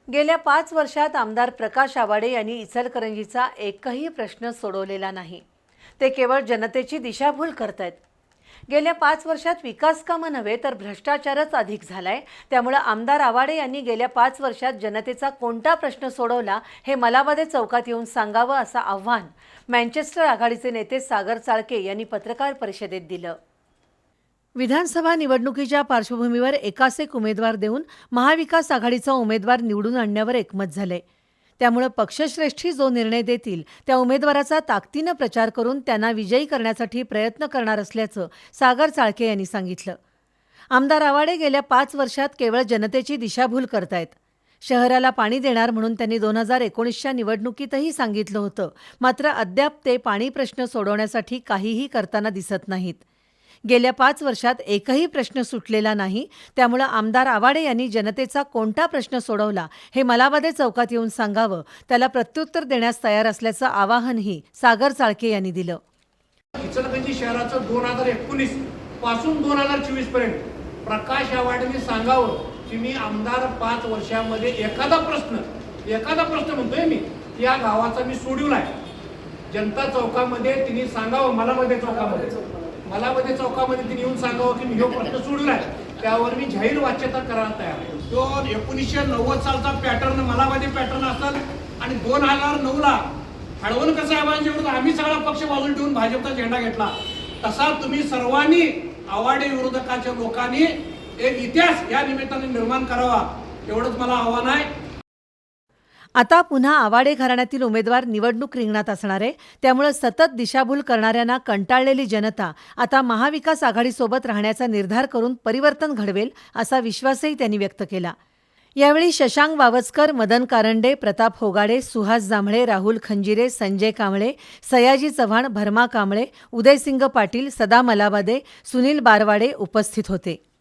गेल्या 5 वर्षात आमदार प्रकाश आवाडे यांनी इचलकरंजीचा एकही प्रश्न सोडवलेला नाही। ते केवळ जनतेची दिशाभूल करतायत। गेल्या 5 वर्षात विकास कामं नव्हे तर भ्रष्टाचारच अधिक झालाय। त्यामुळे आमदार आवाडे यांनी गेल्या 5 वर्षात जनतेचा कोणता प्रश्न सोडवला हे मलाबादे चौकात येऊन सांगावं असं आव्हान मँचेस्टर आघाडीचे नेते सागर चाळके यांनी पत्रकार परिषदेत दिलं। विधानसभा निवडणुकीच्या पार्श्वभूमीवर एकास एक उमेदवार देऊन महाविकास आघाडीचा उमेदवार निवडून आणण्यावर एकमत झाले। त्यामुळे पक्षश्रेष्ठी जो निर्णय देतील त्या उमेदवाराचा ताकदीने प्रचार करून त्यांना विजयी करण्यासाठी प्रयत्न करणार असल्याचं सागर चाळके यांनी सांगितलं। आमदार आवाडे गेल्या 5 वर्षात केवळ जनतेची दिशाभूल करतायत। शहराला पाणी देणार म्हणून त्यांनी 2019च्या निवडणुकीतही सांगितलं होतं, मात्र अद्याप ते पाणी प्रश्न सोडवण्यासाठी काहीही करताना दिसत नाहीत। गेल्या 5 वर्षात एकही प्रश्न सुटलेला नाही। त्यामुळे आमदार आवाडे यांनी जनतेचा कोणता प्रश्न सोडवला हे मलाबादे चौकात येऊन सांगावं, त्याला प्रत्युत्तर देण्यास तयार असल्याचं आवाहनही सागर चाळके यांनी दिलं। इचलकरंजी शहराचं 2019 पासून 2024 पर्यंत प्रकाश आवाडेंनी सांगावं की मी आमदार 5 वर्षामध्ये एखादा प्रश्न म्हणतोय मी या गावाचा मी सोडवलाय। जनता चौकामध्ये तिने सांगावं, मलाबादे चौकामध्ये तिने येऊन सांगावं की मी हा प्रश्न सोडवलाय। त्यावर मी जाहीर वाच्यता करायला तयार आहे। तो 1990 सालचा पॅटर्न मलाबादी पॅटर्न असेल आणि 2009ला हळवणकर साहेबांच्या विरुद्ध आम्ही सगळा पक्ष बाजूला ठेवून भाजपचा झेंडा घेतला, तसा तुम्ही सर्वांनी आवाडे विरोधकाच्या लोकांनी एक इतिहास या निमित्ताने निर्माण करावा, एवढंच मला आव्हान आहे। आता पुन्हा आवाडे घराण्यातील उमेदवार निवडणूक रिंगणात असणार आहे। त्यामुळे सतत दिशाभूल करणाऱ्यांना कंटाळलेली जनता आता महाविकास आघाडीसोबत राहण्याचा निर्धार करून परिवर्तन घडवेल असा विश्वासही त्यांनी व्यक्त केला। यावेळी शशांक वावचकर, मदन कारंडे, प्रताप होगाडे, सुहास जांभळे, राहुल खंजिरे, संजय कांबळे, सयाजी चव्हाण, भरमा कांबळे, उदयसिंग पाटील, सदा मलाबादे, सुनील बारवाडे उपस्थित होते।